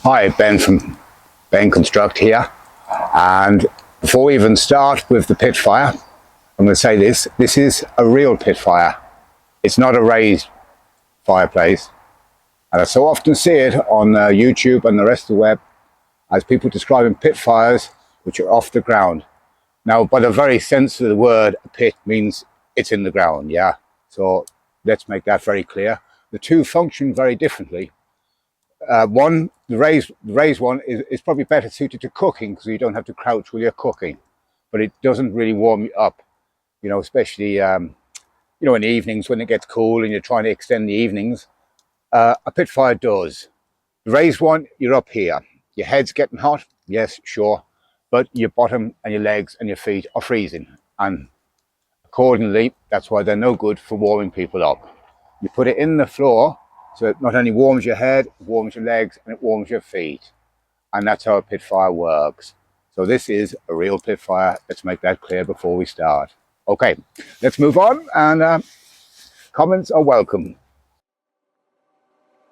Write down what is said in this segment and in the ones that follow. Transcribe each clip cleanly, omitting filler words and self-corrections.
Hi, Ben from Ben Construct here. And before we even start with the pit fire, I'm going to say this is a real pit fire. It's not a raised fireplace. And I so often see it on YouTube and the rest of the web as people describing pit fires which are off the ground. Now, by the very sense of the word, a pit means it's in the ground, yeah? So let's make that very clear. The two function very differently. The raised one is probably better suited to cooking because you don't have to crouch while you're cooking, but it doesn't really warm you up, especially, in the evenings when it gets cool and you're trying to extend the evenings. A pit fire does. The raised one, you're up here. Your head's getting hot, yes, sure, but your bottom and your legs and your feet are freezing. And accordingly, that's why they're no good for warming people up. You put it in the floor, so it not only warms your head, it warms your legs, and it warms your feet. And that's how a pit fire works. So this is a real pit fire. Let's make that clear before we start. Okay, let's move on, and comments are welcome.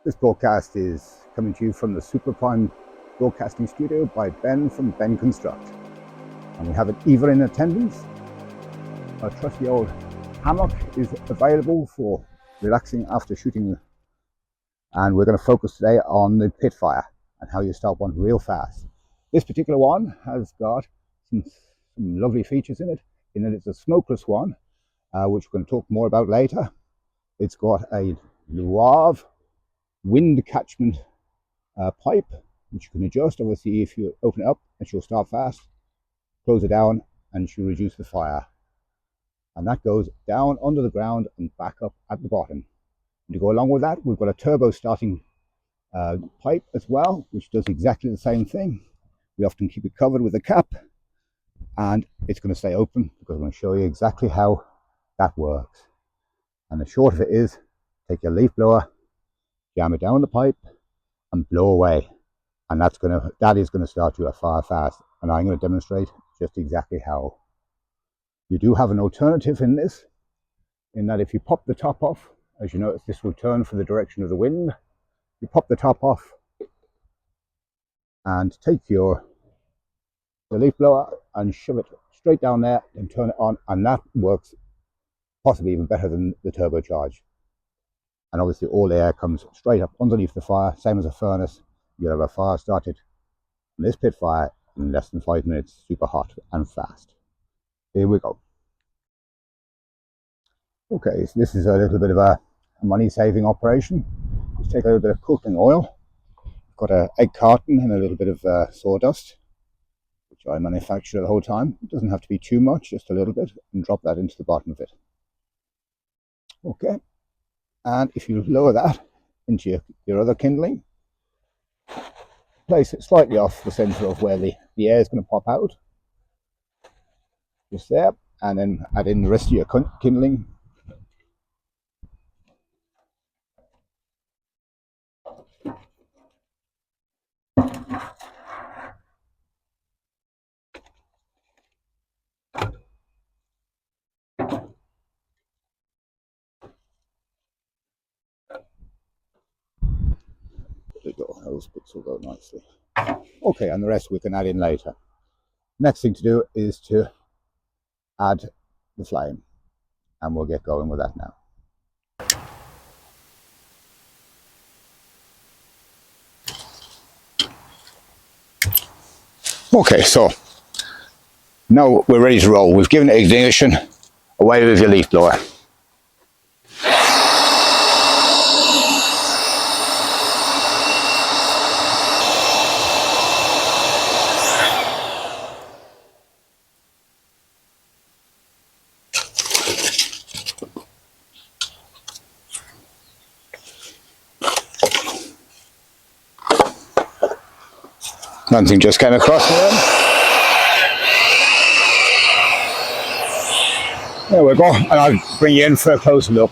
This broadcast is coming to you from the Super Prime Broadcasting Studio by Ben from Ben Construct. And we have an Eva in attendance. Our trusty old hammock is available for relaxing after shooting. And we're going to focus today on the pit fire and how you start one real fast. This particular one has got some lovely features in it that it's a smokeless one, which we're going to talk more about later. It's got a Loave wind catchment pipe, which you can adjust. Obviously, if you open it up, and she'll start fast, close it down, and she'll reduce the fire. And that goes down under the ground and back up at the bottom. And to go along with that, we've got a turbo starting pipe as well, which does exactly the same thing. We often keep it covered with a cap, and it's going to stay open because I'm going to show you exactly how that works. And the short of it is, take your leaf blower, jam it down the pipe, and blow away. And that is going to start you a fire fast. And I'm going to demonstrate just exactly how. You do have an alternative in this, in that if you pop the top off, as you notice, this will turn for the direction of the wind. You pop the top off and take your leaf blower and shove it straight down there and turn it on, and that works possibly even better than the turbocharge. And obviously all the air comes straight up underneath the fire, same as a furnace. You'll have a fire started on this pit fire in less than 5 minutes, super hot and fast. Here we go. Okay, so this is a little bit of a money-saving operation. Just take a little bit of cooking oil. I've got an egg carton and a little bit of sawdust, which I manufacture the whole time. It doesn't have to be too much, just a little bit, and drop that into the bottom of it. Okay, and if you lower that into your other kindling, place it slightly off the center of where the air is going to pop out, just there, and then add in the rest of your kindling. There you go, those bits will go nicely. Okay, and the rest we can add in later. Next thing to do is to add the flame, and we'll get going with that now. Okay, so now we're ready to roll. We've given it ignition. Away with your leaf blower. Nothing just came across me then. There we go, and I'll bring you in for a closer look.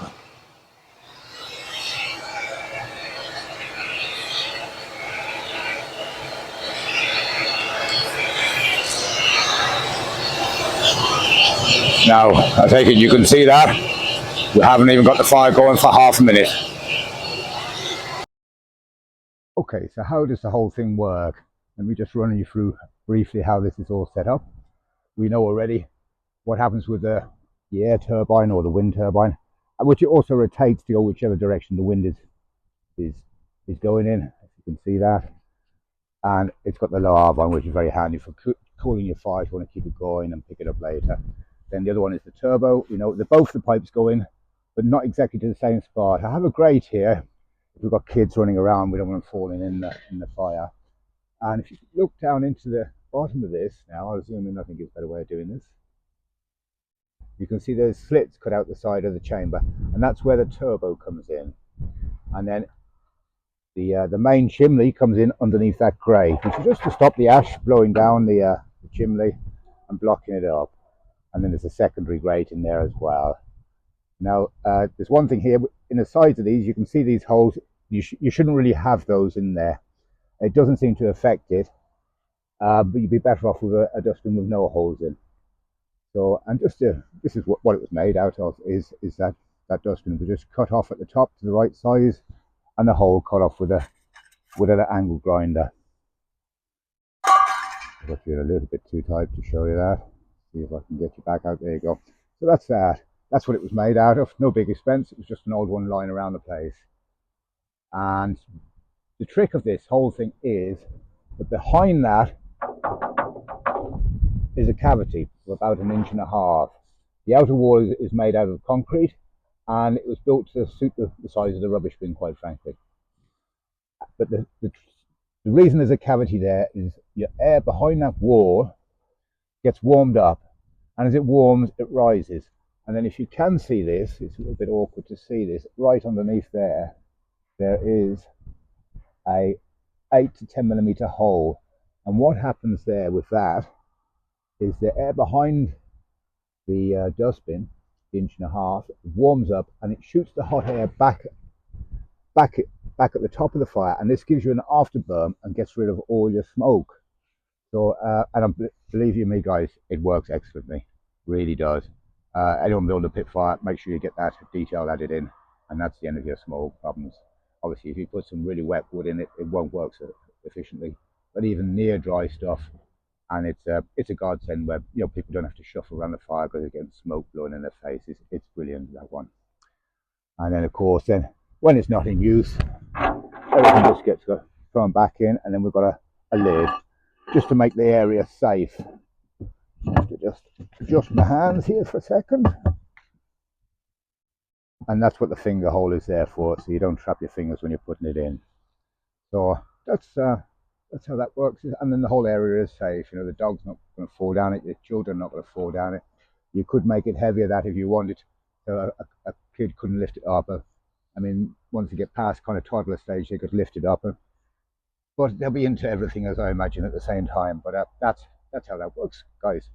Now, I take it you can see that. We haven't even got the fire going for half a minute. Okay, so how does the whole thing work? Let me just run you through briefly how this is all set up. We know already what happens with the air turbine or the wind turbine, which it also rotates to go whichever direction the wind is is going in. If you can see that, and it's got the low arbine, which is very handy for cooling your fire if you want to keep it going and pick it up later. Then the other one is the turbo. You know, both the pipes go in, but not exactly to the same spot. I have a grate here. If we've got kids running around, we don't want them falling in the fire. And if you look down into the bottom of this, now I'll zoom in, I think it's a better way of doing this. You can see there's slits cut out the side of the chamber, and that's where the turbo comes in. And then the main chimney comes in underneath that grate, which is just to stop the ash blowing down the chimney and blocking it up. And then there's a secondary grate in there as well. Now, there's one thing here, in the sides of these, you can see these holes. You shouldn't really have those in there. It doesn't seem to affect it, but you'd be better off with a dustbin with no holes in. So, and this is what it was made out of, is that dustbin was just cut off at the top to the right size, and the hole cut off with an angle grinder. I'll get you a little bit too tight to show you that. See if I can get you back out. There you go. So that's that. That's what it was made out of. No big expense. It was just an old one lying around the place. And the trick of this whole thing is that behind that is a cavity of about 1.5 inches. The outer wall is made out of concrete, and it was built to suit the size of the rubbish bin, quite frankly. But the reason there's a cavity there is your air behind that wall gets warmed up, and as it warms, it rises. And then if you can see this, it's a little bit awkward to see this, right underneath there is a 8 to 10 millimeter hole. And what happens there with that is the air behind the dustbin, the 1.5 inches, warms up and it shoots the hot air back at the top of the fire, and this gives you an afterburn and gets rid of all your smoke. So, and believe you me, guys, it works excellently, really does. Anyone build a pit fire, make sure you get that detail added in, and that's the end of your smoke problems. Obviously, if you put some really wet wood in it, it won't work so efficiently. But even near dry stuff, and it's a godsend where people don't have to shuffle around the fire because they're getting smoke blowing in their faces. It's brilliant, that one. And then of course, then when it's not in use, everything just gets thrown back in, and then we've got a lid just to make the area safe. I have to just adjust my hands here for a second. And that's what the finger hole is there for, so you don't trap your fingers when you're putting it in. So that's how that works. And then the whole area is safe. The dog's not going to fall down it, your children are not going to fall down it. You could make it heavier that if you wanted, so a kid couldn't lift it up. I mean, once you get past kind of toddler stage, they could lift it up. But they'll be into everything, as I imagine, at the same time. But that's how that works, guys.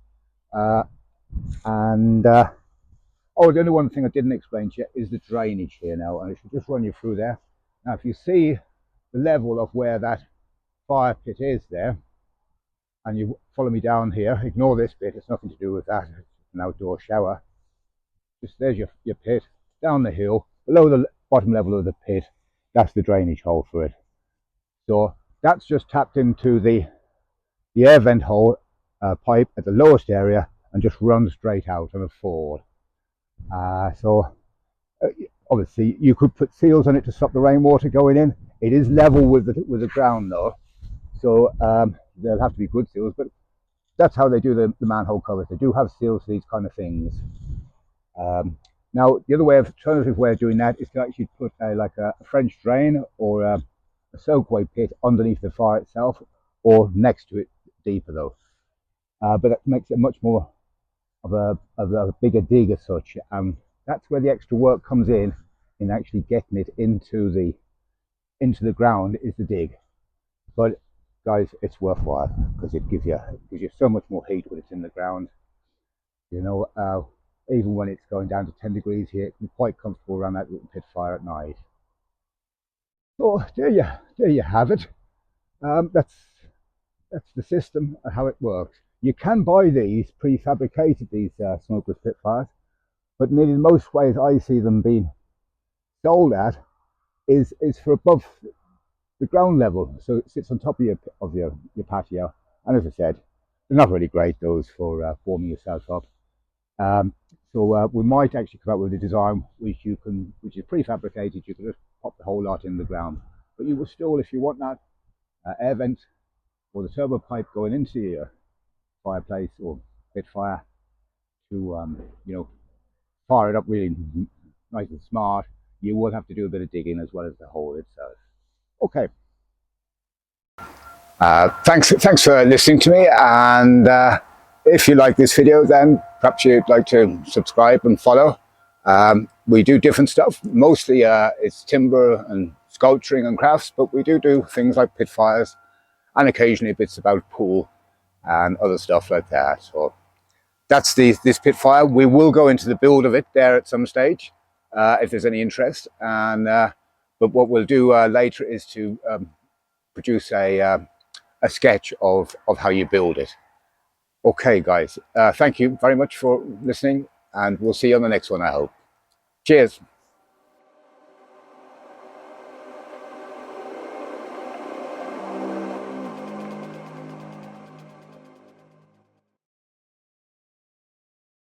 Oh, the only one thing I didn't explain to you is the drainage here now, and I should just run you through there. Now, if you see the level of where that fire pit is there, and you follow me down here, ignore this bit, it's nothing to do with that, it's an outdoor shower. Just there's your pit, down the hill, below the bottom level of the pit, that's the drainage hole for it. So that's just tapped into the air vent hole pipe at the lowest area and just runs straight out on a fall. Obviously you could put seals on it to stop the rainwater going in. It is level with the ground though, so there'll have to be good seals, but that's how they do the manhole covers. They do have seals for these kind of things. Now the other alternative way of doing that is to actually put like a French drain or a soakaway pit underneath the fire itself, or next to it deeper though. But that makes it much more of a bigger dig as such. That's where the extra work comes in actually getting it into the ground, is the dig. But guys, it's worthwhile because it gives you so much more heat when it's in the ground. Even when it's going down to 10 degrees here, it can be quite comfortable around that little pit fire at night. So there you have it. That's the system and how it works. You can buy these prefabricated, these smokeless pit fires, but nearly most ways I see them being sold at is for above the ground level, so it sits on top of your patio. And as I said, they're not really great, those for warming yourself up. Um, so we might actually come up with a design which is prefabricated. You can just pop the whole lot in the ground, but you will still, if you want that air vent or the turbo pipe going into your fireplace or pit fire to fire it up really nice and smart, you will have to do a bit of digging as well as the hole itself. Okay. Thanks for listening to me, and if you like this video, then perhaps you'd like to subscribe and follow. We do different stuff. Mostly it's timber and sculpturing and crafts, but we do things like pit fires and occasionally bits about pool and other stuff like that. So that's this pit fire. We will go into the build of it there at some stage if there's any interest. And but what we'll do later is to produce a sketch of how you build it. Okay, guys, thank you very much for listening, and we'll see you on the next one, I hope. Cheers.